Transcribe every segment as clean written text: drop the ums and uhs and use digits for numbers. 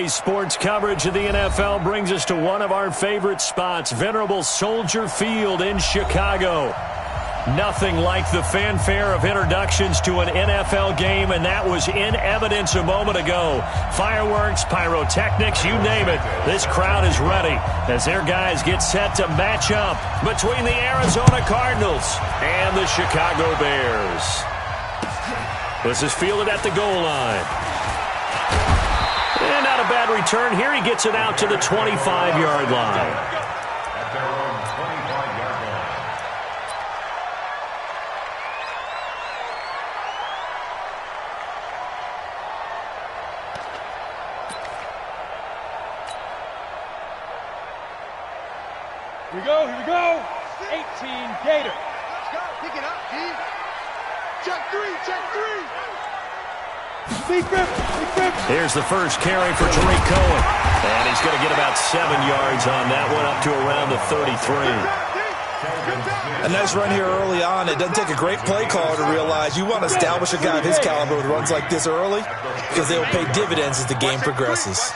Today's sports coverage of the NFL brings us to one of our favorite spots, venerable Soldier Field in Chicago. Nothing like the fanfare of introductions to an NFL game, and that was in evidence a moment ago. Fireworks, pyrotechnics, you name it. This crowd is ready as their guys get set to match up between the Arizona Cardinals and the Chicago Bears. This is fielded at the goal line. And not a bad return here. He gets it out to the 25-yard line. Here we go. 18 Gator. Let's go. Pick it up, D. Check three. Big grip. Here's the first carry for Tariq Cohen. And he's going to get about 7 yards on that one, up to around the 33. A nice run here early on. It doesn't take a great play caller to realize you want to establish a guy of his caliber with runs like this early because they will pay dividends as the game progresses.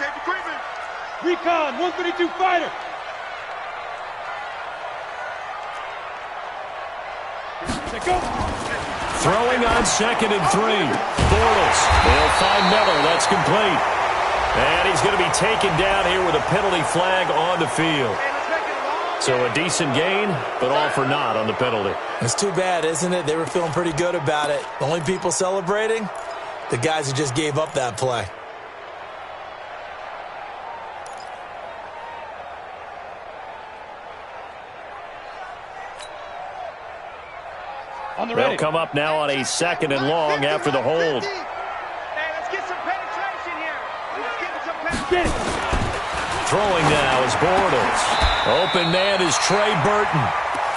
Recon, 132 fighter. Go. Throwing on 2nd and 3. Bortles. They'll find Miller. That's complete. And he's going to be taken down here with a penalty flag on the field. So a decent gain, but all for naught on the penalty. It's too bad, isn't it? They were feeling pretty good about it. The only people celebrating, the guys who just gave up that play. They'll come up now on a 2nd and long after the hold. Hey, let's get some penetration here. Let's get some penetration. Throwing now is Bortles. Open man is Trey Burton.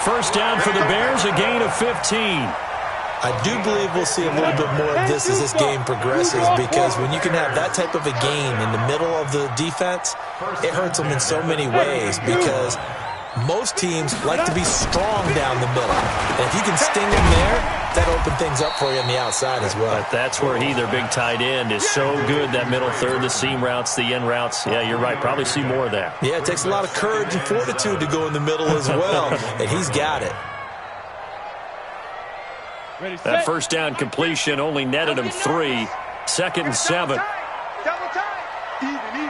First down for the Bears, a gain of 15. I do believe we'll see a little bit more of this as this game progresses because when you can have that type of a game in the middle of the defense, it hurts them in so many ways because most teams like to be strong down the middle. And if you can sting them there, that opens things up for you on the outside as well. But that's where their big tight end, is so good, that middle third, the seam routes, the in routes. Yeah, you're right. Probably see more of that. Yeah, it takes a lot of courage and fortitude to go in the middle as well, and he's got it. That first down completion only netted him 3. 2nd and 7. Double time. Even.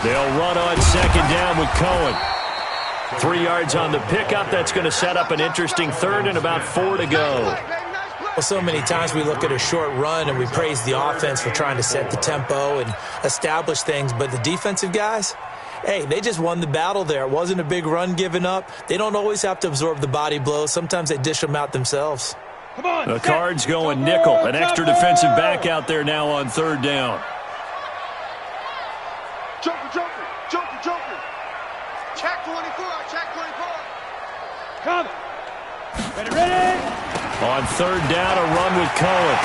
They'll run on 2nd down with Cohen. 3 yards on the pickup. That's going to set up an interesting 3rd and about 4 to go. Well, so many times we look at a short run and we praise the offense for trying to set the tempo and establish things, but the defensive guys, hey, they just won the battle there. It wasn't a big run given up. They don't always have to absorb the body blows. Sometimes they dish them out themselves. Come on. The Cards going nickel. An extra defensive back out there now on 3rd down. Joker. Check 24. Come. Ready. On 3rd down, a run with Cohen.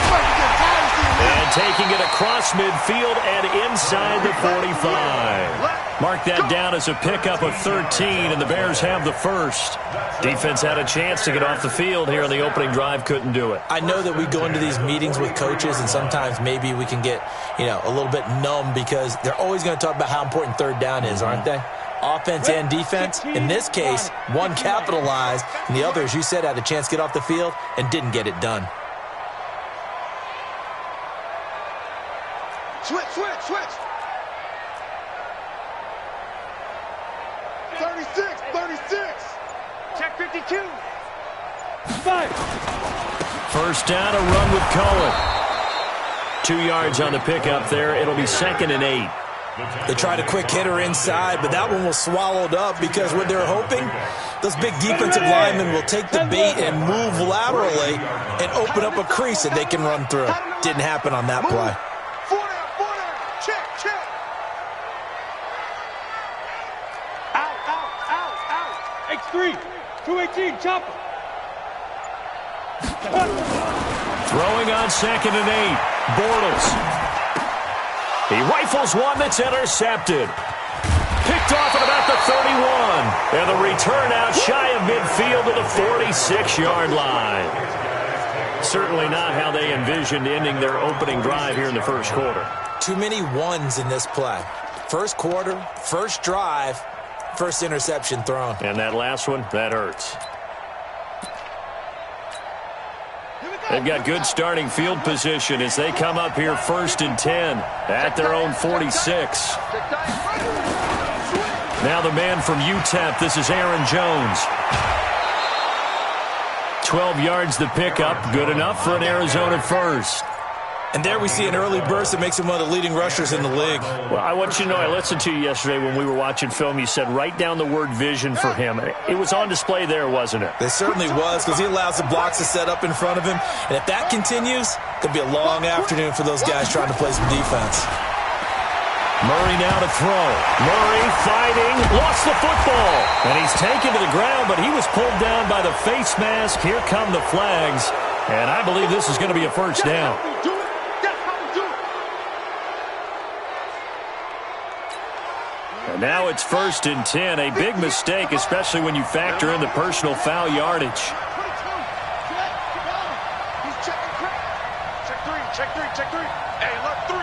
And taking it across midfield and inside the 45. Mark that down as a pickup of 13, and the Bears have the first. Defense had a chance to get off the field here on the opening drive, couldn't do it. I know that we go into these meetings with coaches, and sometimes maybe we can get, a little bit numb because they're always going to talk about how important 3rd down is, aren't they? Offense and defense. In this case, one capitalized, and the other, as you said, had a chance to get off the field and didn't get it done. Switch. 36. Check 52. 5. First down, a run with Cohen. 2 yards on the pickup there. It'll be 2nd and 8. They tried a quick hitter inside, but that one was swallowed up because what they're hoping, those big defensive linemen will take the bait and move laterally and open up a crease that they can run through. Didn't happen on that play. 4 down. Check. Out. X3. 218. Chopper. Throwing on 2nd and 8. Bortles. He rifles one that's intercepted. Picked off at about the 31. And the return out shy of midfield to the 46-yard line. Certainly not how they envisioned ending their opening drive here in the first quarter. Too many ones in this play. First quarter, first drive, first interception thrown. And that last one, that hurts. They've got good starting field position as they come up here 1st and 10 at their own 46. Now the man from UTEP, this is Aaron Jones. 12 yards the pickup, good enough for an Arizona first. And there we see an early burst that makes him one of the leading rushers in the league. Well, I want you to know, I listened to you yesterday when we were watching film. You said write down the word vision for him. It was on display there, wasn't it? It certainly was, because he allows the blocks to set up in front of him. And if that continues, it could be a long afternoon for those guys trying to play some defense. Murray now to throw. Murray fighting, lost the football. And he's taken to the ground, but he was pulled down by the face mask. Here come the flags. And I believe this is going to be a first down. And now it's 1st and 10. A big mistake, especially when you factor in the personal foul yardage. Check three. Hey, alert three.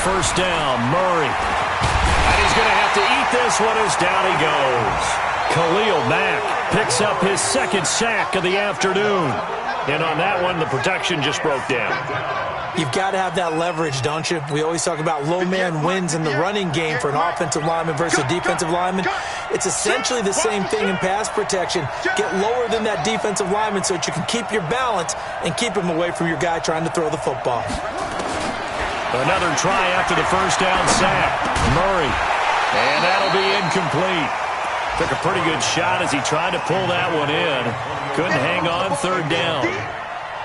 First down, Murray. And he's going to have to eat this one as down he goes. Khalil Mack picks up his 2nd sack of the afternoon. And on that one, the protection just broke down. You've got to have that leverage, don't you? We always talk about low man wins in the running game for an offensive lineman versus a defensive lineman. It's essentially the same thing in pass protection. Get lower than that defensive lineman so that you can keep your balance and keep him away from your guy trying to throw the football. Another try after the first down sack. Murray. And that'll be incomplete. Took a pretty good shot as he tried to pull that one in. Couldn't hang on 3rd down.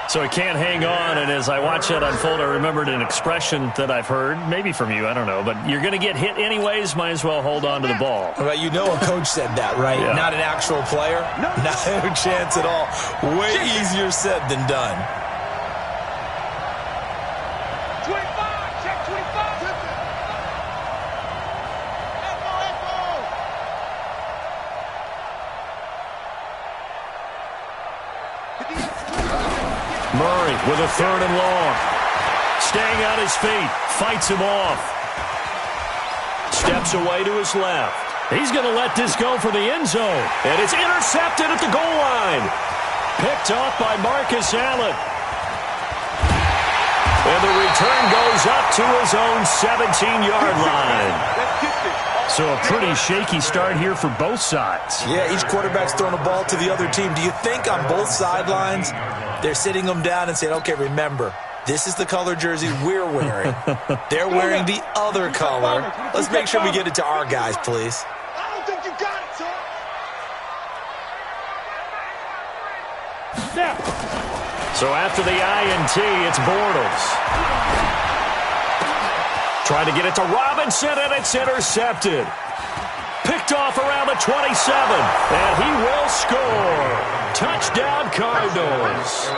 So he can't hang on, and as I watched that unfold, I remembered an expression that I've heard, maybe from you, I don't know, but you're going to get hit anyways, might as well hold on to the ball. Well, you know a coach said that, right? Yeah. Not an actual player. Not a chance at all. Way easier said than done. 25, check 25. Murray with a 3rd and long. Staying on his feet. Fights him off. Steps away to his left. He's going to let this go for the end zone. And it's intercepted at the goal line. Picked off by Marcus Allen. And the return goes up to his own 17-yard line. So a pretty shaky start here for both sides. Yeah, each quarterback's throwing a ball to the other team. Do you think on both sidelines they're sitting them down and saying, okay, remember, this is the color jersey we're wearing. They're wearing the other color. Let's make sure we get it to our guys, please. I don't think you got it, son. So after the INT, it's Bortles. Trying to get it to Robinson, and it's intercepted. Picked off around the 27, and he will score. Touchdown, Cardinals.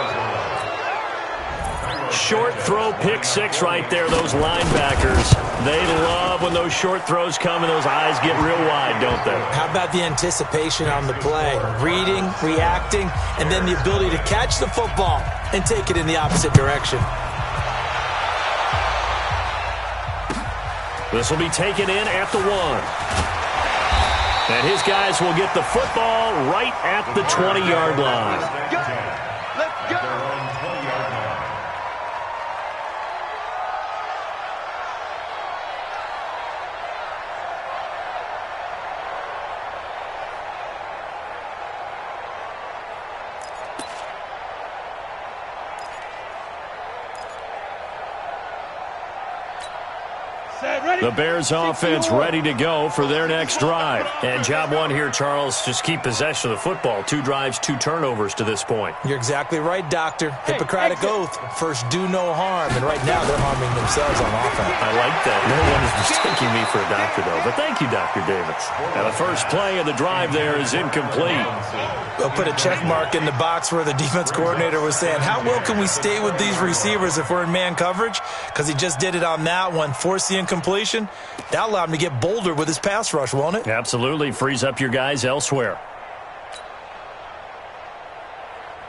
Short throw, pick 6 right there, those linebackers. They love when those short throws come and those eyes get real wide, don't they? How about the anticipation on the play? Reading, reacting, and then the ability to catch the football and take it in the opposite direction. This will be taken in at the 1. And his guys will get the football right at the 20-yard line. Let's go. The Bears offense ready to go for their next drive. And job one here, Charles, just keep possession of the football. 2 drives, 2 turnovers to this point. You're exactly right, Doctor. Hippocratic oath. First, do no harm. And right now, they're harming themselves on offense. I like that. No one is mistaking me for a doctor, though. But thank you, Dr. Davis. Now, the first play of the drive there is incomplete. We'll put a check mark in the box where the defense coordinator was saying, how well can we stay with these receivers if we're in man coverage? Because he just did it on that one. Force the incompletion. That allowed him to get bolder with his pass rush, won't it? Absolutely. Frees up your guys elsewhere.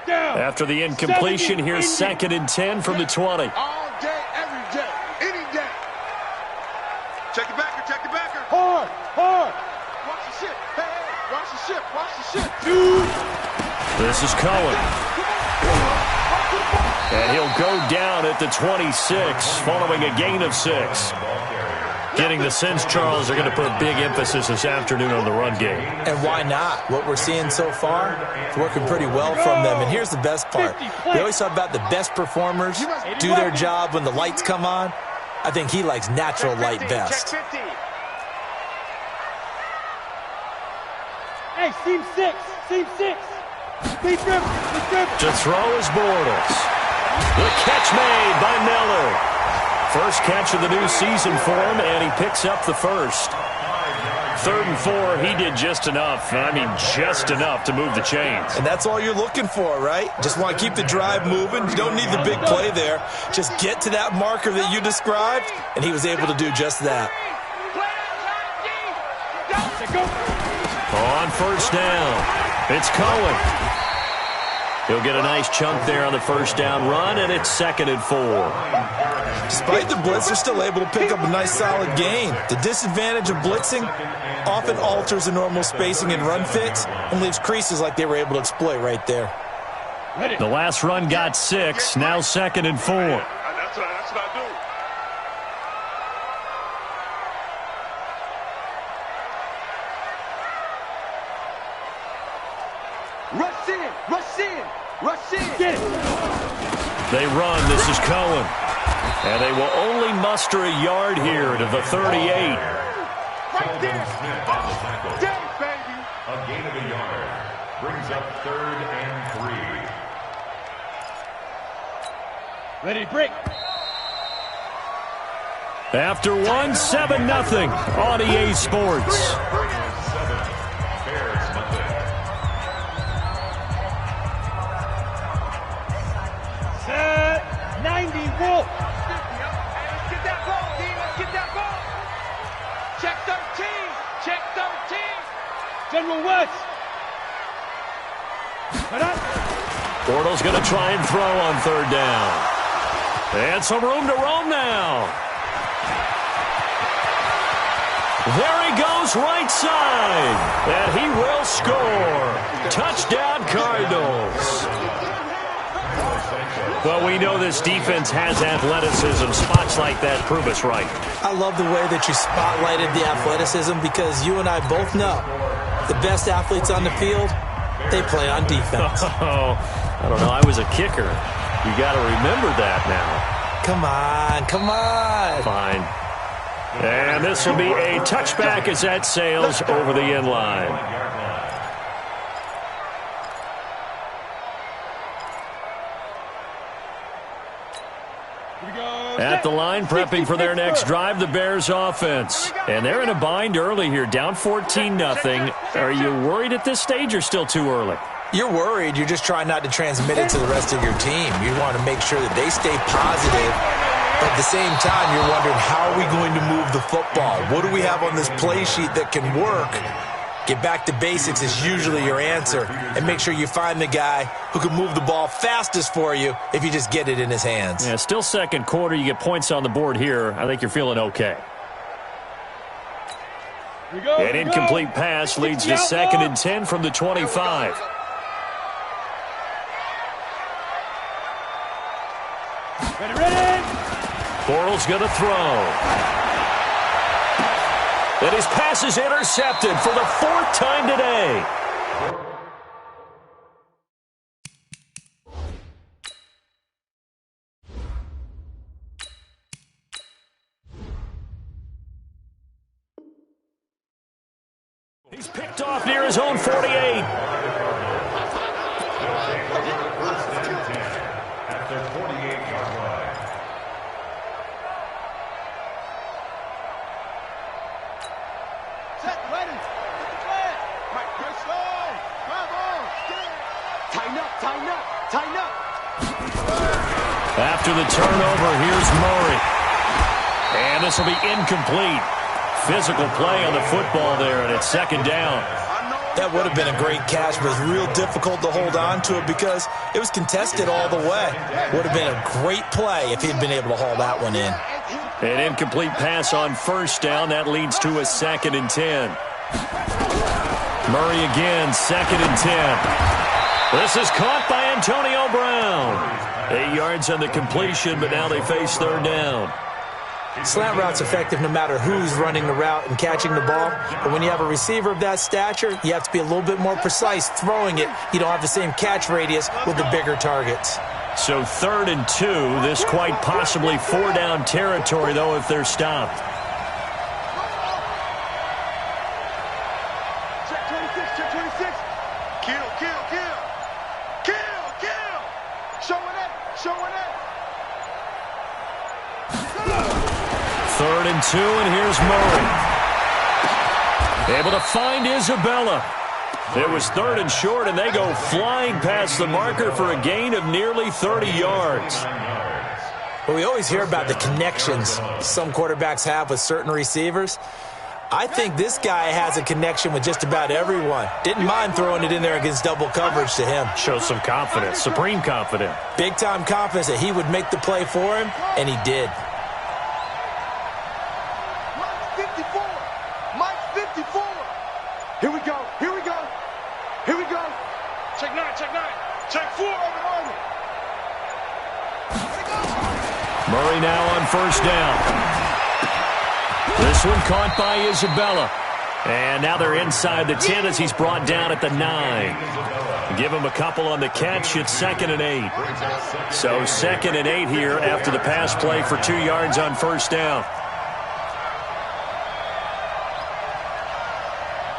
Down. After the incompletion, here's 2nd and 10 from the 20. All day, every day, any day. Check the backer, check the backer. Hard, hard. Watch the ship. Hey, hey, watch the ship, watch the ship. This is Cohen. And he'll go down at the 26 following a gain of 6. Getting the sense, Charles, they're going to put a big emphasis this afternoon on the run game. And why not? What we're seeing so far is working pretty well from them. And here's the best part. We always talk about the best performers do their job when the lights come on. I think he likes natural light best. Check 50. Hey, seam 6, seam 6. Please dribble, please dribble. To throw is Bortles. The catch made by Miller. First catch of the new season for him, and he picks up the first. 3rd and 4, he did just enough. I mean, just enough to move the chains. And that's all you're looking for, right? Just want to keep the drive moving. You don't need the big play there. Just get to that marker that you described, and he was able to do just that. On first down, it's Cohen. He'll get a nice chunk there on the first down run, and it's 2nd and 4. Despite the blitz, they're still able to pick up a nice solid gain. The disadvantage of blitzing often alters the normal spacing and run fits and leaves creases like they were able to exploit right there. The last run got 6, now 2nd and 4. That's what I do. Rush in, rush in, rush in. Get it. They run. This is Cohen. And they will only muster a yard here to the 38. Right there. Oh, dang, baby. A gain of a yard brings up 3rd and 3. Ready to break. After 1, 7-0 on EA Sports. Set 90 Wolf. Let's get that ball, D. Let's get that ball. Check 13. Check 13. General West. Cut up. Bortles going to try and throw on 3rd down. And some room to roam now. There he goes, right side. And he will score. Touchdown, Cardinals. Well, we know this defense has athleticism. Spots like that prove us right. I love the way that you spotlighted the athleticism because you and I both know the best athletes on the field, they play on defense. Oh, I don't know. I was a kicker. You got to remember that now. Come on, come on. Fine. And this will be a touchback as that sails over the end line. At the line, prepping for their next drive, the Bears offense. And they're in a bind early here, down 14-0. Are you worried at this stage or still too early? You're worried. You're just trying not to transmit it to the rest of your team. You want to make sure that they stay positive. But at the same time, you're wondering, how are we going to move the football? What do we have on this play sheet that can work? Get back to basics is usually your answer. And make sure you find the guy who can move the ball fastest for you if you just get it in his hands. Yeah, still second quarter. You get points on the board here. I think you're feeling okay. An incomplete pass leads to 2nd and 10 from the 25. Ready. Bortles going to throw. And his pass is intercepted for the 4th time today. He's picked off near his own 48. At their 48-yard line. Set, ready. Get the flag. Right, press on. Come on. Tighten up, tighten up, tighten up. After the turnover, here's Murray. And this will be incomplete. Physical play on the football there, and it's 2nd down. I know That would have been a great catch, but it was real difficult to hold on to it because it was contested all the way. Would have been a great play if he'd been able to haul that one in. An incomplete pass on first down. That leads to a 2nd and 10. Murray again, 2nd and 10. This is caught by Antonio Brown. 8 yards on the completion, but now they face 3rd down. Slant route's effective no matter who's running the route and catching the ball. But when you have a receiver of that stature, you have to be a little bit more precise throwing it. You don't have the same catch radius with the bigger targets. So 3rd and 2. This quite possibly 4-down territory, though, if they're stopped. Check 26, check 26. Kill, kill, kill. Kill, kill. Showing it, showing it. 3rd and 2, and here's Murray. Able to find Isabella. It was 3rd and short, and they go flying past the marker for a gain of nearly 30 yards. Well, we always hear about the connections some quarterbacks have with certain receivers. I think this guy has a connection with just about everyone. Didn't mind throwing it in there against double coverage to him. Shows some confidence, supreme confidence. Big-time confidence that he would make the play for him, and he did. Here we go, here we go, here we go. Check 9, check 9, check 4 over Marvin. Murray now on 1st down. This one caught by Isabella. And now they're inside the 10 as he's brought down at the 9. Give him a couple on the catch. It's 2nd and 8. So 2nd and 8 here after the pass play for 2 yards on 1st down.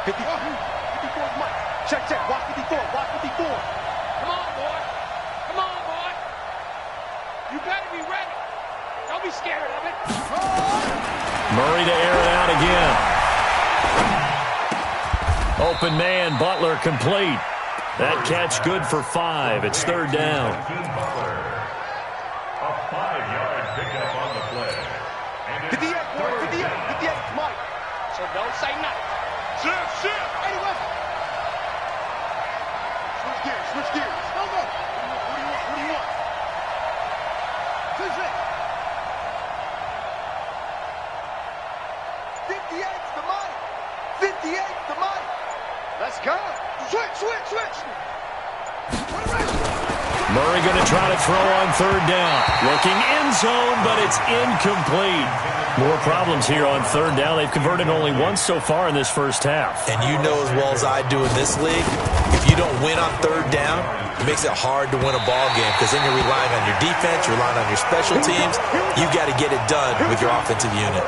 54 is Mike. Check, check. Watch 54. Watch 54. Come on, boy. Come on, boy. You better be ready. Don't be scared of it. Murray to air it out again. Open man, Butler complete. That catch good for 5. It's 3rd down. A 5-yard pickup on the play. 58, boy. 58. 58 is Mike. So don't say nothing. Shift. Anyway. Switch gears. Hold on. What do you want? Switch it. 58's the money. 58's the money. Let's go. Switch. Murray going to try to throw on 3rd down. Looking end zone, but it's incomplete. More problems here on 3rd down. They've converted only once so far in this first half. And you know as well as I do in this league, if you don't win on 3rd down, it makes it hard to win a ball game because then you're relying on your defense, you're relying on your special teams. You've got to get it done with your offensive unit.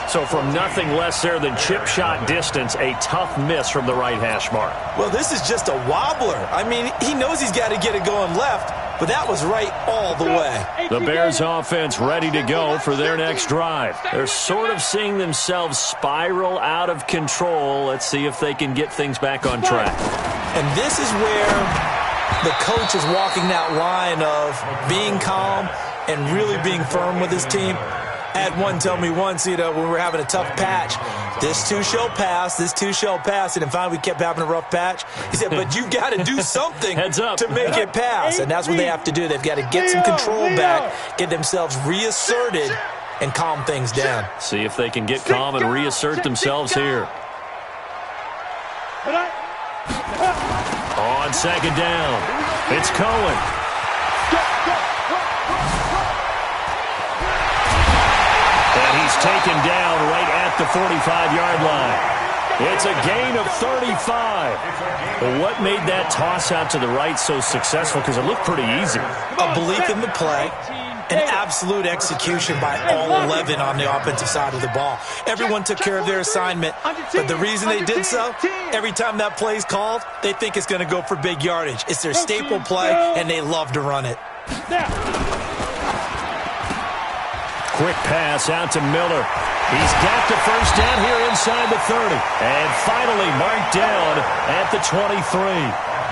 So from nothing less there than chip shot distance, a tough miss from the right hash mark. Well, this is just a wobbler. I mean, he knows he's got to get it going left, but that was right all the way. The Bears offense ready to go for their next drive. They're sort of seeing themselves spiral out of control. Let's see if they can get things back on track. And this is where the coach is walking that line of being calm and really being firm with his team. I had one tell me once, when we were having a tough patch, this too shall pass, and then finally we kept having a rough patch. He said, but you got to do something Heads up. to make it pass, and that's what they have to do. They've got to get some control back, get themselves reasserted, and calm things down. See if they can get calm and reassert themselves here. On 2nd down, it's Cohen. And he's taken down right at the 45-yard line. It's a gain of 35. Well, what made that toss out to the right so successful? Because it looked pretty easy. A belief in the play, an absolute execution by all 11 on the offensive side of the ball. Everyone took care of their assignment, but the reason they did so, every time that play's called, they think it's going to go for big yardage. It's their staple play, and they love to run it. Quick pass out to Miller. He's got the 1st down here inside the 30. And finally marked down at the 23.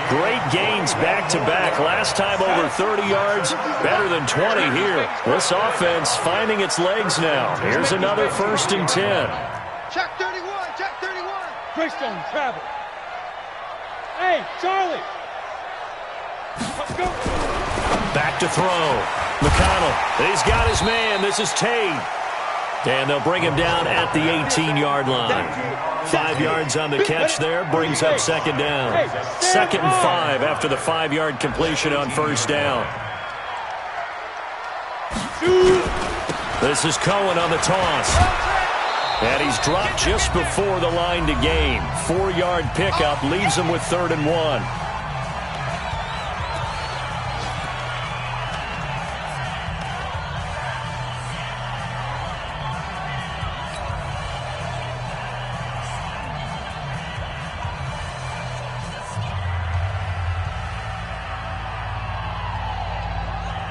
Great gains back-to-back. Last time over 30 yards, better than 20 here. This offense finding its legs now. Here's another 1st and 10. Check 31, check 31. Greystone, travel. Hey, Charlie. Let's go. Back to throw. McConnell, he's got his man. This is Tate. And they'll bring him down at the 18-yard line. 5 yards on the catch there, brings up second down. 2nd and 5 after the 5-yard completion on first down. This is Cohen on the toss. And he's dropped just before the line to gain. 4-yard pickup leaves him with 3rd and 1.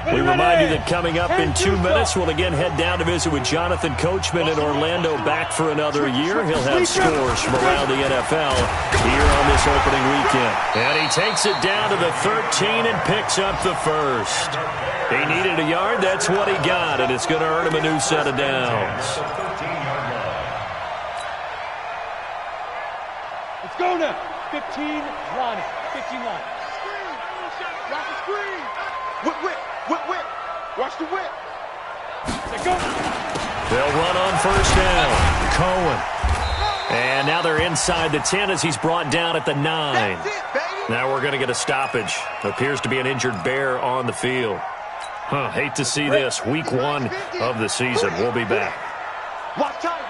We remind you that coming up in 2 minutes, we'll again head down to visit with Jonathan Coachman in Orlando, back for another year. He'll have scores from around the NFL here on this opening weekend. And he takes it down to the 13 and picks up the first. He needed a yard. That's what he got, and it's going to earn him a new set of downs. Let's go now. 15, Ronnie. 15 line. Watch the screen. Whip. Watch the whip. Let's go. They'll run on first down. Cohen. And now they're inside the 10 as he's brought down at the 9. That's it, baby. Now we're going to get a stoppage. Appears to be an injured Bear on the field. Hate to see this. Week 1 of the season. We'll be back. Watch time.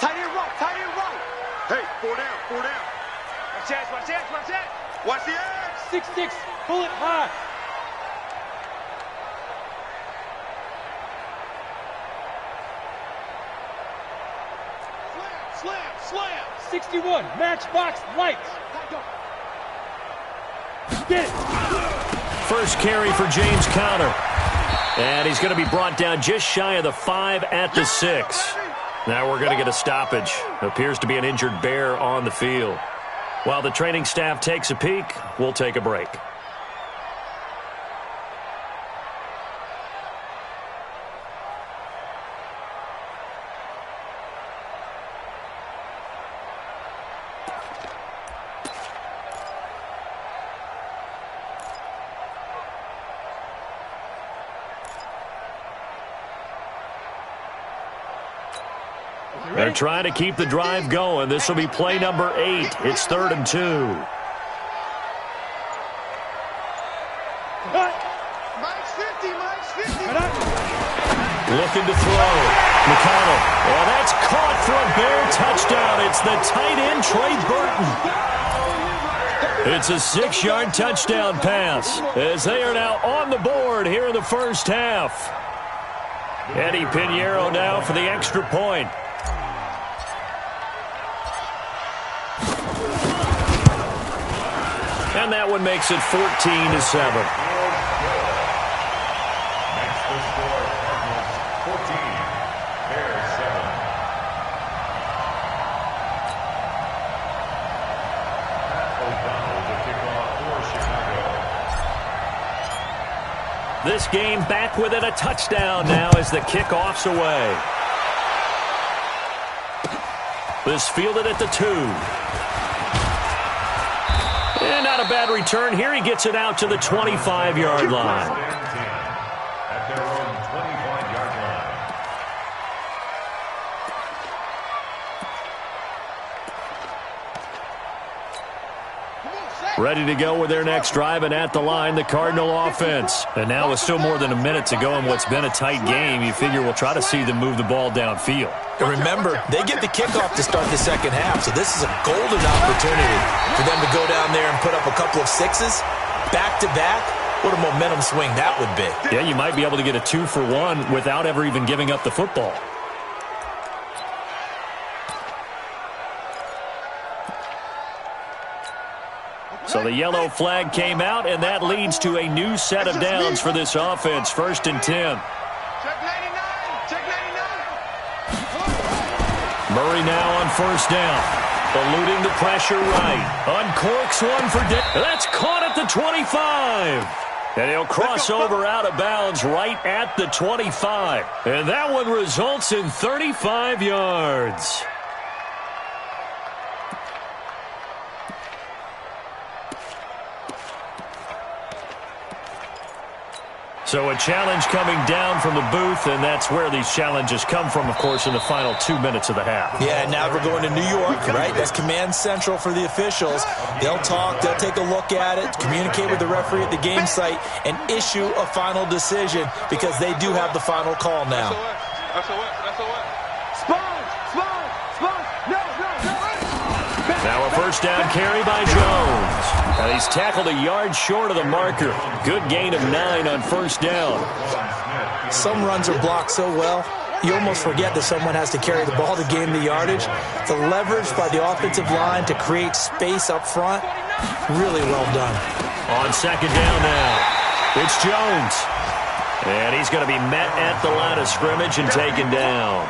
Tight end right. Hey, 4 down. Watch that. Watch the edge. 6-6, pull it high. Slam. 61, matchbox lights. Get it. First carry for James Conner. And he's going to be brought down just shy of the 5 at the 6. Now we're going to get a stoppage. Appears to be an injured Bear on the field. While the training staff takes a peek, we'll take a break. They're trying to keep the drive going. This will be play number 8. It's 3rd and 2. Mike's 50. Looking to throw. McConnell. Oh, that's caught for a Bear touchdown. It's the tight end, Trey Burton. It's a 6-yard touchdown pass as they are now on the board here in the first half. Eddie Pinheiro now for the extra point. And that one makes it 14-7. Makes the score Cardinals 14, Bears 7. Pat O'Donnell to kick off for Chicago. This game back within a touchdown now as the kickoff's away. This fielded at the 2. And not a bad return here. He gets it out to the 25-yard line. At their own 25-yard line. Ready to go with their next drive, and at the line, the Cardinal offense. And now with still more than a minute to go in what's been a tight game, you figure we'll try to see them move the ball downfield. And remember, they get the kickoff to start the second half, so this is a golden opportunity for them to go down there and put up a couple of 6s back-to-back. What a momentum swing that would be. Yeah, you might be able to get a 2-for-1 without ever even giving up the football. So the yellow flag came out, and that leads to a new set of downs for this offense. 1st and 10. Murray now on first down. Eluding the pressure right. Uncorks one for Dick. That's caught at the 25. And he'll cross over out of bounds right at the 25. And that one results in 35 yards. So a challenge coming down from the booth, and that's where these challenges come from, of course, in the final 2 minutes of the half. Yeah, now we're going to New York, right? That's command central for the officials. They'll talk, they'll take a look at it, communicate with the referee at the game site, and issue a final decision because they do have the final call now. That's a what? Now a first down carry by Jones. And he's tackled a yard short of the marker. Good gain of 9 on first down. Some runs are blocked so well, you almost forget that someone has to carry the ball to gain the yardage. The leverage by the offensive line to create space up front, really well done. On second down now, it's Jones. And he's going to be met at the line of scrimmage and taken down.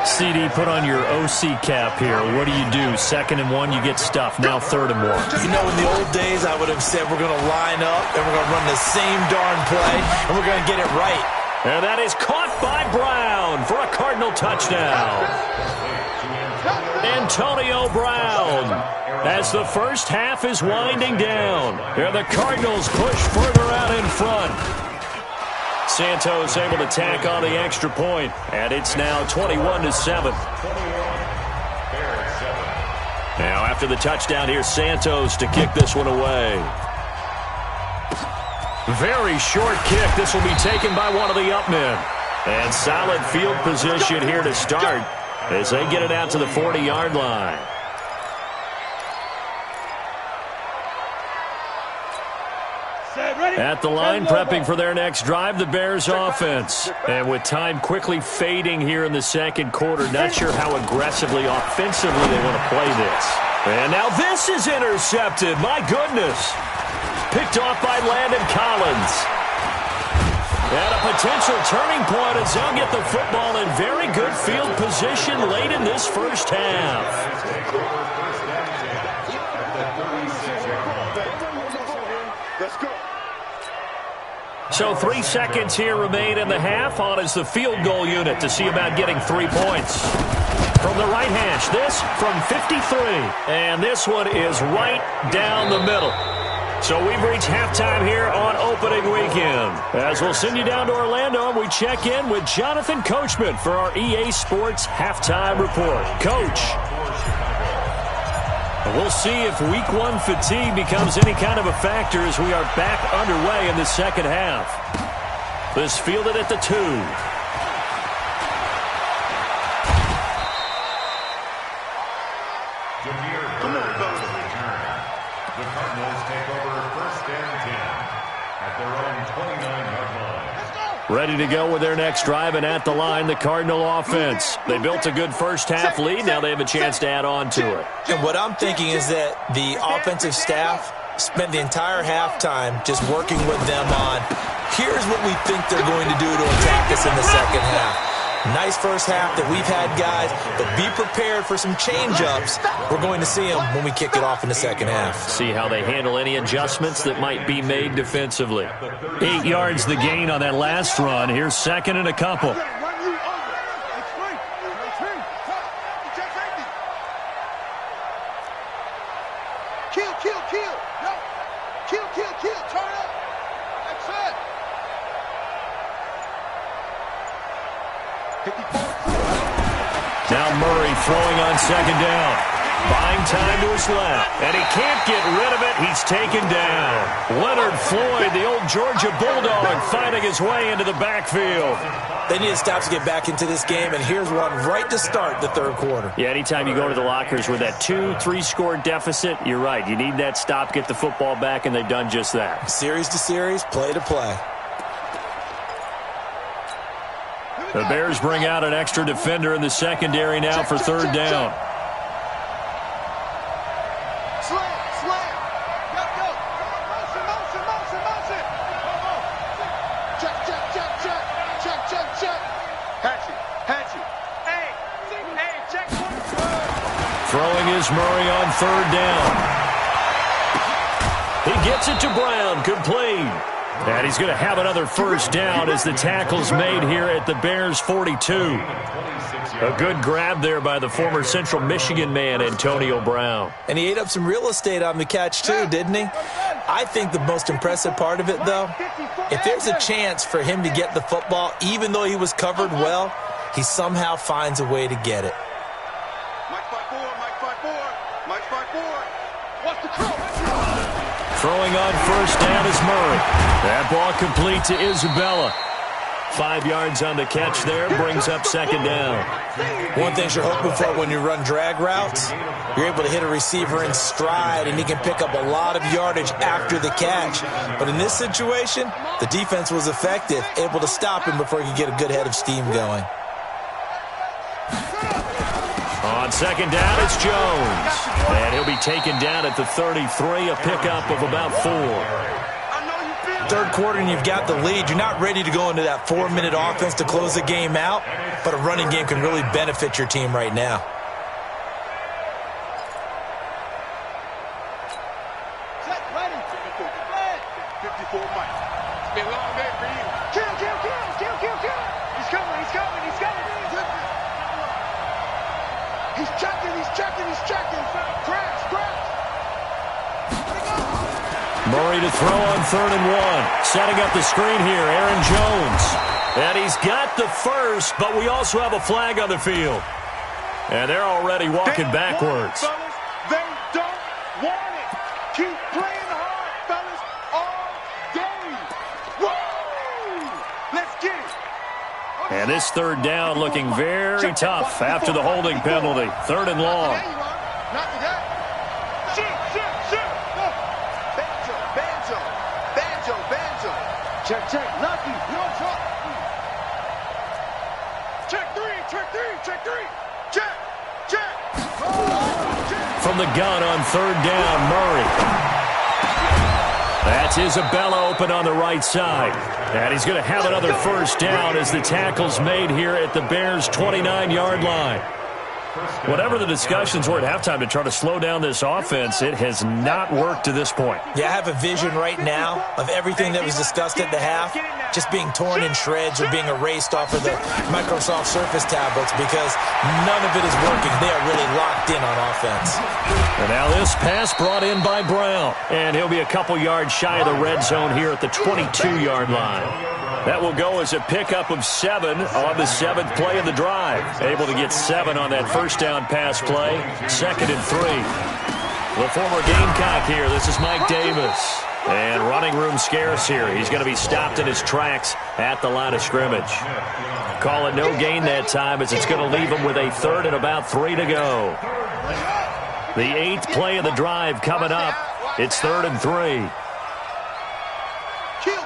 CD, put on your OC cap here. What do you do? 2nd and 1, you get stuffed. Now 3rd and 1. You know, in the old days, I would have said we're going to line up and we're going to run the same darn play and we're going to get it right. And that is caught by Brown for a Cardinal touchdown. Antonio Brown, as the first half is winding down. And the Cardinals push further out in front. Santos able to tack on the extra point, and it's now 21-7. Now after the touchdown, here's Santos to kick this one away. Very short kick. This will be taken by one of the up men. And solid field position here to start as they get it out to the 40-yard line. At the line, prepping for their next drive, the Bears offense. And with time quickly fading here in the second quarter, not sure how aggressively, offensively they want to play this. And now this is intercepted. My goodness. Picked off by Landon Collins. And a potential turning point as they'll get the football in very good field position late in this first half. Let's go. So 3 seconds here remain in the half. On is the field goal unit to see about getting 3 points. From the right hash, this from 53. And this one is right down the middle. So we've reached halftime here on opening weekend. As we'll send you down to Orlando, and we check in with Jonathan Coachman for our EA Sports Halftime Report. Coach. We'll see if week 1 fatigue becomes any kind of a factor as we are back underway in the second half. This fielded at the 2. The Cardinals take over 1st and 10 at their own 29-yard line. Ready to go with their next drive, and at the line, the Cardinal offense. They built a good first half lead. Now they have a chance to add on to it. And what I'm thinking is that the offensive staff spent the entire halftime just working with them on, here's what we think they're going to do to attack us in the second half. Nice first half that we've had, guys, but be prepared for some change-ups. We're going to see them when we kick it off in the second half. See how they handle any adjustments that might be made defensively. 8 yards the gain on that last run. Here's 2nd and a couple. Now Murray throwing on 2nd down. Buying time to his left. And he can't get rid of it. He's taken down. Leonard Floyd, the old Georgia Bulldog, finding his way into the backfield. They need to stop to get back into this game, and here's one right to start the third quarter. Yeah, anytime you go to the lockers with that 2-3 score deficit, you're right. You need that stop, get the football back, and they've done just that. Series to series, play to play. The Bears bring out an extra defender in the secondary now for 3rd down. Throwing is Murray on 3rd down. He gets it to Brown, complete. And he's going to have another first down as the tackle's made here at the Bears 42. A good grab there by the former Central Michigan man, Antonio Brown. And he ate up some real estate on the catch, too, didn't he? I think the most impressive part of it, though, if there's a chance for him to get the football, even though he was covered well, he somehow finds a way to get it. Mike 5-4, Mike 5-4, Mike 5-4. What's the crow? Throwing on first down is Murray. That ball complete to Isabella. 5 yards on the catch there, brings up second down. One thing you're hoping for when you run drag routes, you're able to hit a receiver in stride, and he can pick up a lot of yardage after the catch. But in this situation, the defense was effective, able to stop him before he could get a good head of steam going. On second down, it's Jones. And he'll be taken down at the 33, a pickup of about 4. Third quarter and you've got the lead. You're not ready to go into that 4-minute offense to close the game out, but a running game can really benefit your team right now. Set, ready. 54 Mike. It's been a long day for you. Kill. He's coming. He's checking. Crash. Murray to throw on 3rd and 1. Setting up the screen here, Aaron Jones. And he's got the first, but we also have a flag on the field. And they're already walking backwards. They don't want it. Keep playing hard, fellas, all day. Woo! Let's get it. And this 3rd down looking very tough after the holding penalty. 3rd and long. There you are. Not to that. Shoot. Banjo. Check. Lucky. You don't talk. Check three. Check. From the gun on 3rd down, Murray. That's Isabella open on the right side. And he's going to have another first down as the tackle's made here at the Bears' 29-yard line. Whatever the discussions were at halftime to try to slow down this offense, it has not worked to this point. Yeah, I have a vision right now of everything that was discussed at the half just being torn in shreds or being erased off of the Microsoft Surface tablets because none of it is working. They are really locked in on offense. And now this pass brought in by Brown. And he'll be a couple yards shy of the red zone here at the 22-yard line. That will go as a pickup of 7 on the 7th play of the drive. Able to get 7 on that first down pass play. 2nd and 3. The former Gamecock here. This is Mike Davis. And running room scarce here. He's going to be stopped in his tracks at the line of scrimmage. Call it no gain that time as it's going to leave him with a 3rd and about 3 to go. The 8th play of the drive coming up. It's 3rd and 3. Kill.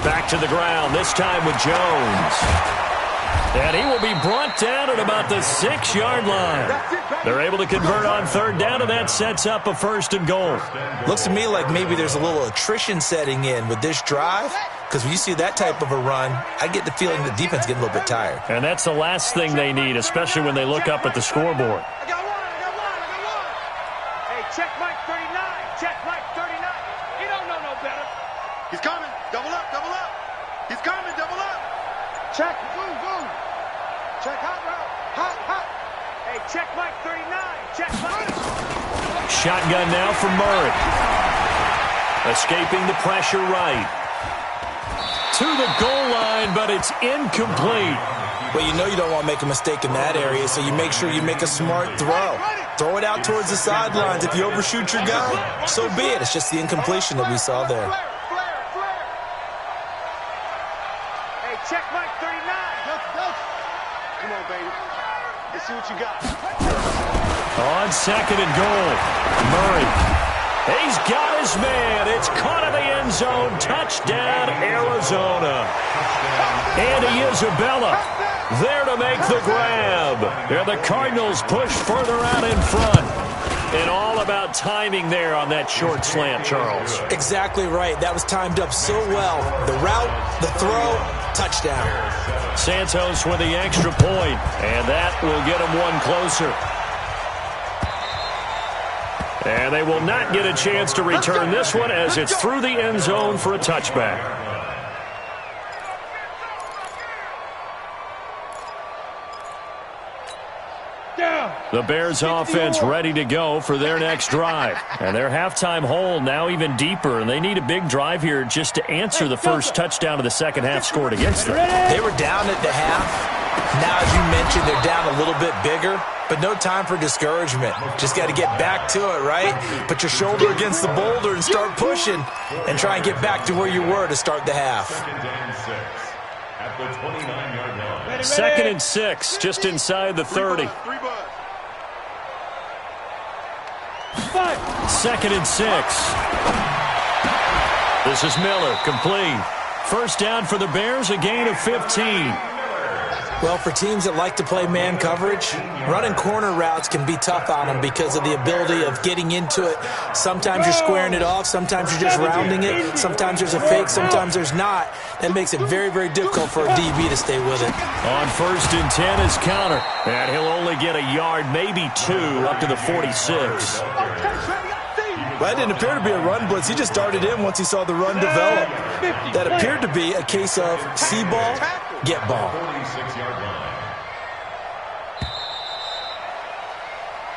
Back to the ground, this time with Jones. And he will be brought down at about the 6-yard line. They're able to convert on 3rd down, and that sets up a 1st and goal. Looks to me like maybe there's a little attrition setting in with this drive, because when you see that type of a run, I get the feeling the defense getting a little bit tired. And that's the last thing they need, especially when they look up at the scoreboard. I got one. Hey, check Mike 39. Check Mike 39. He don't know no better. He's coming. Double up. He's coming. Double up. Check. Boom. Check hot route. Hot. Hey, check Mike 39. Check Mike. Shotgun now from Murray. Escaping the pressure right. To the goal line, but it's incomplete. Well, you know you don't want to make a mistake in that area, so you make sure you make a smart throw. Throw it out towards the sidelines. If you overshoot your guy, so be it. It's just the incompletion that we saw there. Hey, check Mike 39. Come on, baby. Let's see what you got. On 2nd and goal, Murray. He's got his man. It's caught in the end zone. Touchdown, Arizona. Andy Isabella there to make the grab. And the Cardinals push further out in front. And all about timing there on that short slant, Charles. Exactly right. That was timed up so well. The route, the throw, touchdown. Santos with the extra point, and that will get him one closer. And they will not get a chance to return this one as it's through the end zone for a touchback. The Bears offense ready to go for their next drive. And their halftime hole now even deeper, and they need a big drive here just to answer the first touchdown of the second half scored against them. They were down at the half. Now, as you mentioned, they're down a little bit bigger, but no time for discouragement. Just got to get back to it, right? Put your shoulder against the boulder and start pushing and try and get back to where you were to start the half. At the 29-yard line. 2nd and 6, just inside the 30. 2nd and 6. This is Miller, complete. First down for the Bears, a gain of 15. Well, for teams that like to play man coverage, running corner routes can be tough on them because of the ability of getting into it. Sometimes you're squaring it off. Sometimes you're just rounding it. Sometimes there's a fake. Sometimes there's not. That makes it very, very difficult for a DB to stay with it. On 1st and 10 is counter. And he'll only get a yard, maybe 2, up to the 46. Well, that didn't appear to be a run blitz. He just darted in once he saw the run develop. That appeared to be a case of see ball, get ball. 46-yard line.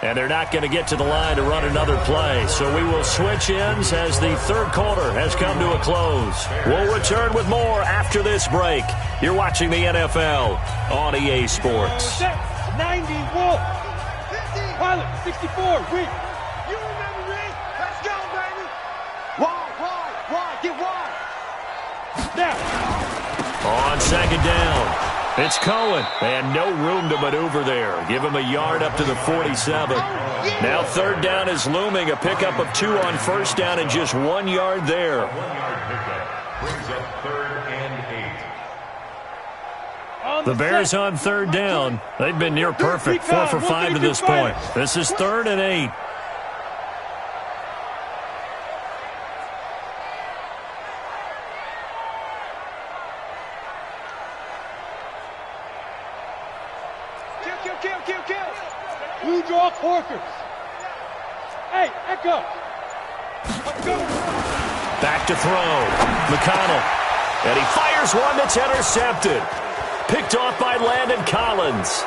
And they're not going to get to the line to run another play. So we will switch ends as the third quarter has come to a close. We'll return with more after this break. You're watching the NFL on EA Sports. 90 Wolf. Pilot 64. Reed. You remember Reed? Let's go, baby. Wide. Get wide. Now. On 2nd down. It's Cohen, and no room to maneuver there. Give him a yard up to the 47. Now 3rd down is looming, a pickup of 2 on 1st down and just 1 yard there. 1-yard pickup brings up 3rd and 8. The Bears on 3rd down. They've been near perfect, 4 for 5 to this point. This is 3rd and 8. Kill. Blue draw Corkers. Hey, Echo. Let's go. Back to throw. McConnell. And he fires one that's intercepted. Picked off by Landon Collins.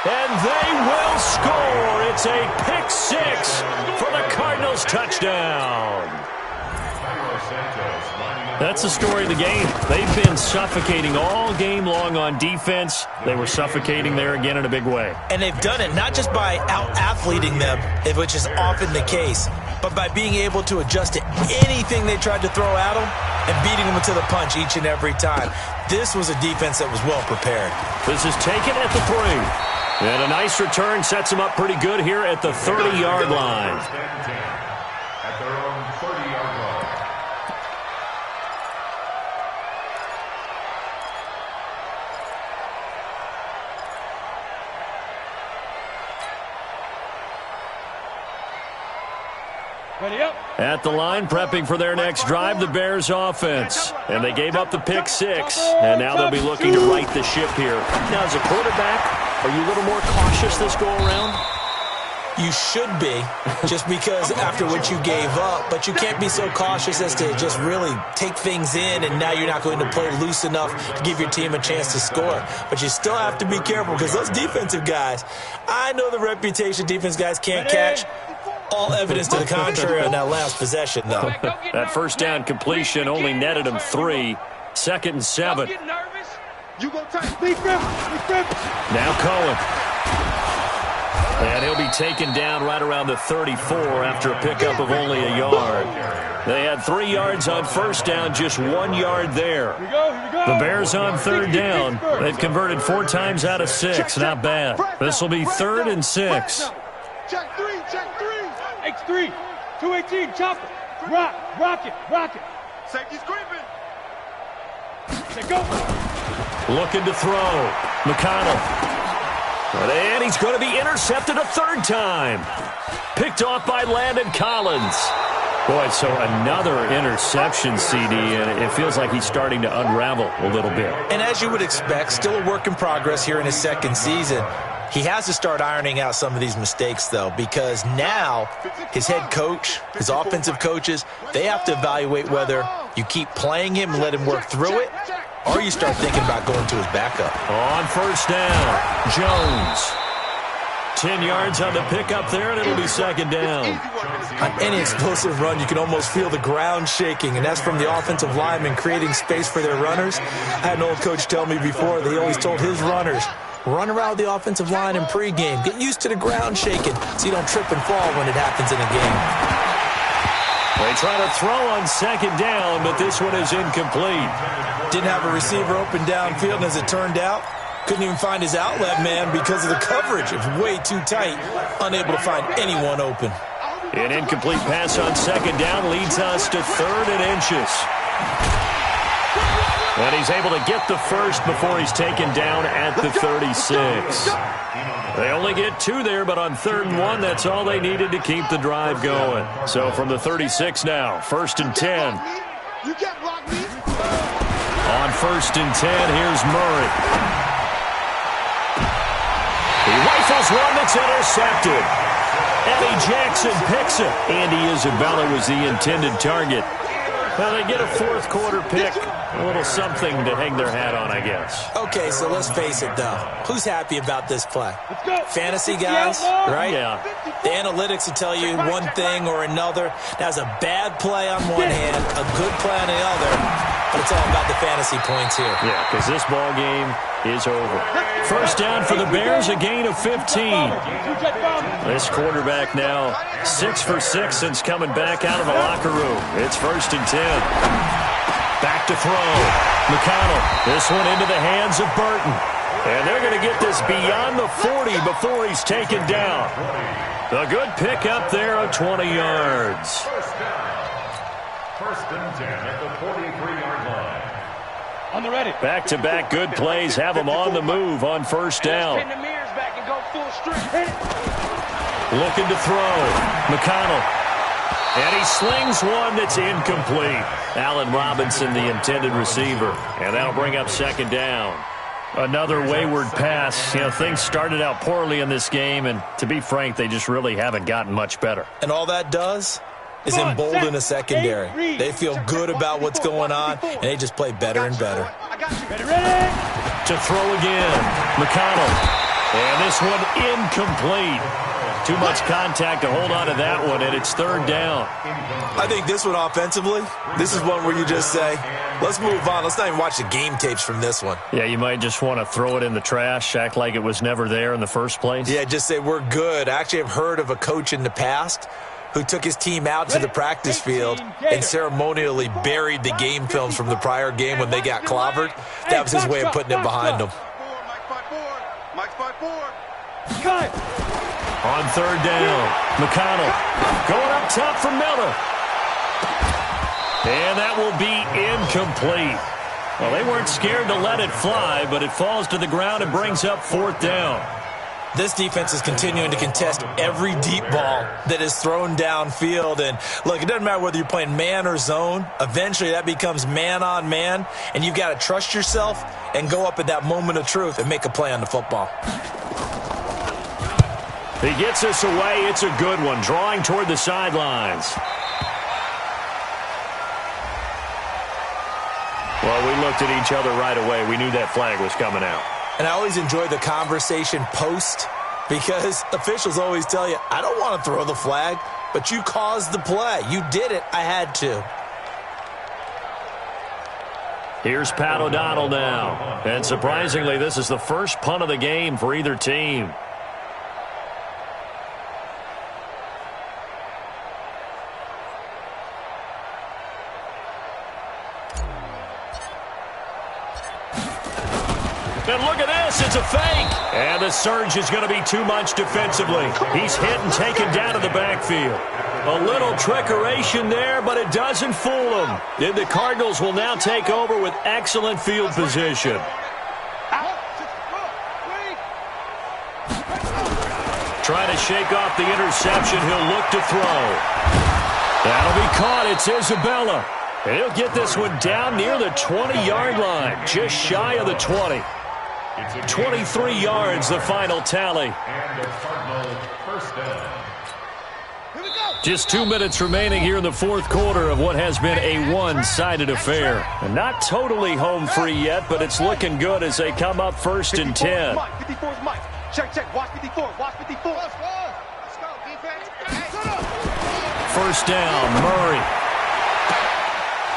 And they will score. It's a pick 6 for the Cardinals touchdown. That's the story of the game. They've been suffocating all game long on defense. They were suffocating there again in a big way. And they've done it not just by out-athleting them, which is often the case, but by being able to adjust to anything they tried to throw at them and beating them to the punch each and every time. This was a defense that was well prepared. This is taken at the 3. And a nice return sets them up pretty good here at the 30-yard line. First and 10 at their own 30-yard line. Ready up. At the line, prepping for their next drive, the Bears offense. And they gave up the pick 6, and now they'll be looking to right the ship here. Now, as a quarterback, are you a little more cautious this go-around? You should be, just because after what you gave up, but you can't be so cautious as to just really take things in, and now you're not going to play loose enough to give your team a chance to score. But you still have to be careful, because those defensive guys, I know the reputation defense guys can't catch. All evidence to the contrary on that last possession, though. That first down completion only netted him 3. 2nd and 7. You go tight. Now Cohen. And he'll be taken down right around the 34 after a pickup of only a yard. They had 3 yards on first down, just 1 yard there. Here we go. The Bears on 3rd down. They've converted 4 times out of 6. Not bad. This will be 3rd and 6. Check 3. X3. 218. Chopper. Rock it. Safety's creeping. Say go. Looking to throw. McConnell. And he's going to be intercepted a 3rd time. Picked off by Landon Collins. Boy, so another interception, CD, and it feels like he's starting to unravel a little bit. And as you would expect, still a work in progress here in his 2nd season. He has to start ironing out some of these mistakes, though, because now his head coach, his offensive coaches, they have to evaluate whether you keep playing him and let him work through it, or you start thinking about going to his backup. On first down, Jones. 10 yards on the pickup there, and it'll be second down. On any explosive run, you can almost feel the ground shaking, and that's from the offensive linemen creating space for their runners. I had an old coach tell me before that he always told his runners, run around the offensive line in pregame. Get used to the ground shaking so you don't trip and fall when it happens in a game. They try to throw on second down, but this one is incomplete. Didn't have a receiver open downfield, and as it turned out, couldn't even find his outlet man because of the coverage. It was way too tight, unable to find anyone open. An incomplete pass on second down leads us to 3rd and inches. And he's able to get the first before he's taken down at the 36. They only get 2 there, but on 3rd and 1, that's all they needed to keep the drive going. So from the 36 now, 1st and 10. On 1st and 10, here's Murray. He rifles one that's intercepted. Eddie Jackson picks it. Andy Isabella was the intended target. Well, they get a 4th quarter pick. A little something to hang their hat on, I guess. Okay, so let's face it, though. Who's happy about this play? Fantasy guys, right? Yeah. The analytics will tell you one thing or another. That's a bad play on one hand, a good play on the other, but it's all about the fantasy points here. Yeah, because this ball game is over. First down for the Bears, a gain of 15. This quarterback now 6 for 6 since coming back out of the locker room. It's 1st and 10. Back to throw. McConnell. This one into the hands of Burton. And they're going to get this beyond the 40 before he's taken down. A good pickup there of 20 yards. First and 10 at the 43-yard line. On the ready. Back-to-back good plays have them on the move on first down. Pin the mirrors back and go full strength. Looking to throw. McConnell. And he slings one that's incomplete. Allen Robinson, the intended receiver. And that'll bring up second down. Another wayward pass. You know, things started out poorly in this game, and to be frank, they just really haven't gotten much better. And all that does is embolden a secondary. They feel good about what's going on, and they just play better and better. Ready. To throw again. McConnell. And this one incomplete. Too much contact to hold on to that one, and it's 3rd down. I think this one offensively, this is one where you just say, let's move on. Let's not even watch the game tapes from this one. Yeah, you might just want to throw it in the trash, act like it was never there in the first place. Yeah, just say we're good. Actually, I've heard of a coach in the past who took his team out to the practice field and ceremonially buried the game films from the prior game when they got clobbered. That was his way of putting it behind them. Mike's 5-4. Cut. On 3rd down, McConnell going up top for Miller. And that will be incomplete. Well, they weren't scared to let it fly, but it falls to the ground and brings up 4th down. This defense is continuing to contest every deep ball that is thrown downfield. And, look, it doesn't matter whether you're playing man or zone. Eventually, that becomes man-on-man, and you've got to trust yourself and go up at that moment of truth and make a play on the football. He gets us away. It's a good one, drawing toward the sidelines. Well, we looked at each other right away. We knew that flag was coming out. And I always enjoy the conversation post because officials always tell you, I don't want to throw the flag, but you caused the play. You did it. I had to. Here's Pat O'Donnell now. And surprisingly, this is the first punt of the game for either team. And look at this, it's a fake. And the surge is going to be too much defensively. He's hit and taken down to the backfield. A little trickeration there, but it doesn't fool them. Then the Cardinals will now take over with excellent field position. Trying to shake off the interception, he'll look to throw. That'll be caught, it's Isabella. And he'll get this one down near the 20-yard line, just shy of the 20. 23 yards, the final tally. And the Cardinals first down. Just 2 minutes remaining here in the fourth quarter of what has been a one-sided affair. And not totally home free yet, but it's looking good as they come up first and 10. 54 is Mike. Check. Watch 54. Watch 54. Let's go, defense. First down, Murray.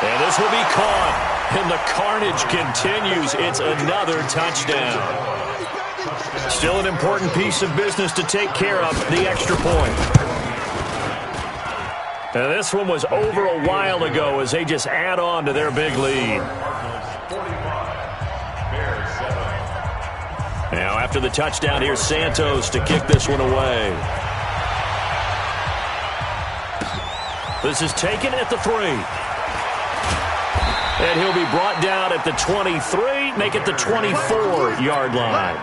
And this will be caught. And the carnage continues. It's another touchdown. Still an important piece of business to take care of, the extra point. And this one was over a while ago as they just add on to their big lead. Now after the touchdown, here's Santos to kick this one away. This is taken at the 3. And he'll be brought down at the 23, make it the 24-yard line.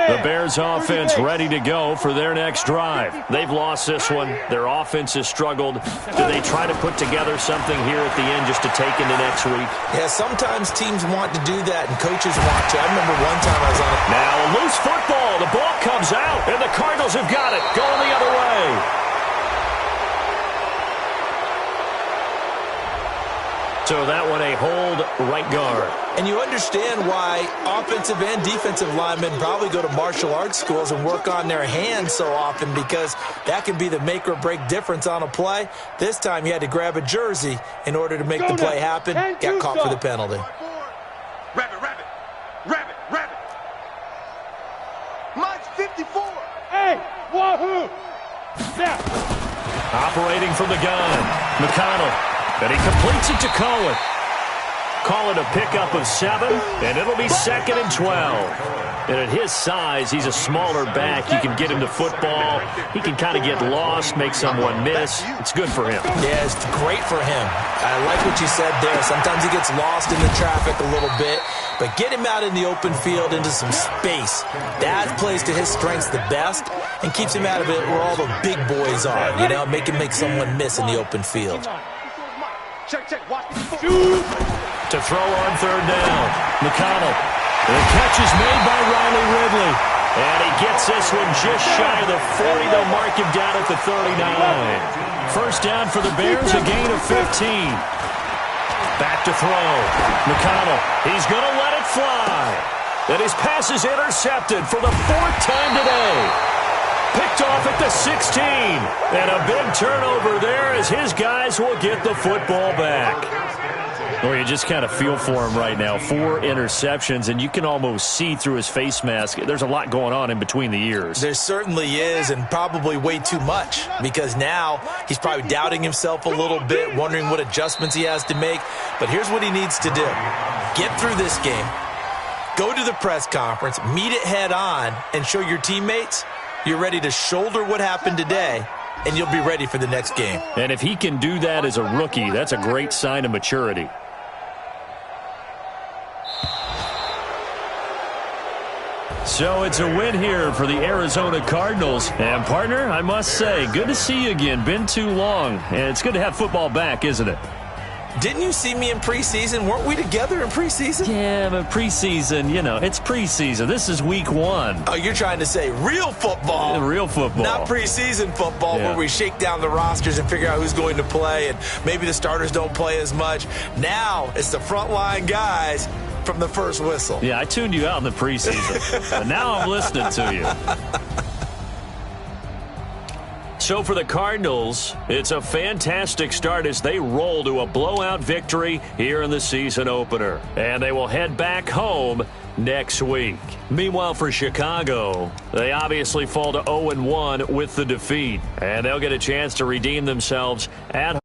The Bears offense ready to go for their next drive. They've lost this one. Their offense has struggled. Do they try to put together something here at the end just to take into next week? Yeah, sometimes teams want to do that and coaches want to. I remember one time I was on it. Now a loose football. The ball comes out, and the Cardinals have got it. Going the other way. So that one a hold right guard. And you understand why offensive and defensive linemen probably go to martial arts schools and work on their hands so often, because that can be the make or break difference on a play. This time you had to grab a jersey in order to make the play happen. Got caught for the penalty. Rabbit. Mike's 54. Hey, wahoo! Snap. Operating from the gun, McConnell. And he completes it to Cohen. Call it a pickup of 7, and it'll be 2nd and 12. And at his size, he's a smaller back. You can get him to football. He can kind of get lost, make someone miss. It's good for him. Yeah, it's great for him. I like what you said there. Sometimes he gets lost in the traffic a little bit, but get him out in the open field into some space. That plays to his strengths the best and keeps him out of it where all the big boys are, you know, make him make someone miss in the open field. Check. Watch 54. To throw on 3rd down, McConnell. The catch is made by Riley Ridley. And he gets this one just shy of the 40. They'll mark him down at the 39. First down for the Bears, a gain of 15. Back to throw. McConnell, he's going to let it fly. And his pass is intercepted for the 4th time today. Picked off at the 16. And a big turnover there as his guys will get the football back. Well, you just kind of feel for him right now. 4 interceptions, and you can almost see through his face mask. There's a lot going on in between the ears. There certainly is, and probably way too much, because now he's probably doubting himself a little bit, wondering what adjustments he has to make. But here's what he needs to do. Get through this game. Go to the press conference, meet it head on, and show your teammates you're ready to shoulder what happened today, and you'll be ready for the next game. And if he can do that as a rookie, that's a great sign of maturity. So it's a win here for the Arizona Cardinals. And, partner, I must say, good to see you again. Been too long. And it's good to have football back, isn't it? Didn't you see me in preseason? Weren't we together in preseason? Yeah, but preseason, you know, it's preseason. This is week 1. Oh, you're trying to say real football. Real football. Not preseason football, where we shake down the rosters and figure out who's going to play, and maybe the starters don't play as much. Now it's the frontline guys from the first whistle. Yeah, I tuned you out in the preseason. But now I'm listening to you. So for the Cardinals, it's a fantastic start as they roll to a blowout victory here in the season opener. And they will head back home next week. Meanwhile, for Chicago, they obviously fall to 0-1 with the defeat. And they'll get a chance to redeem themselves at home.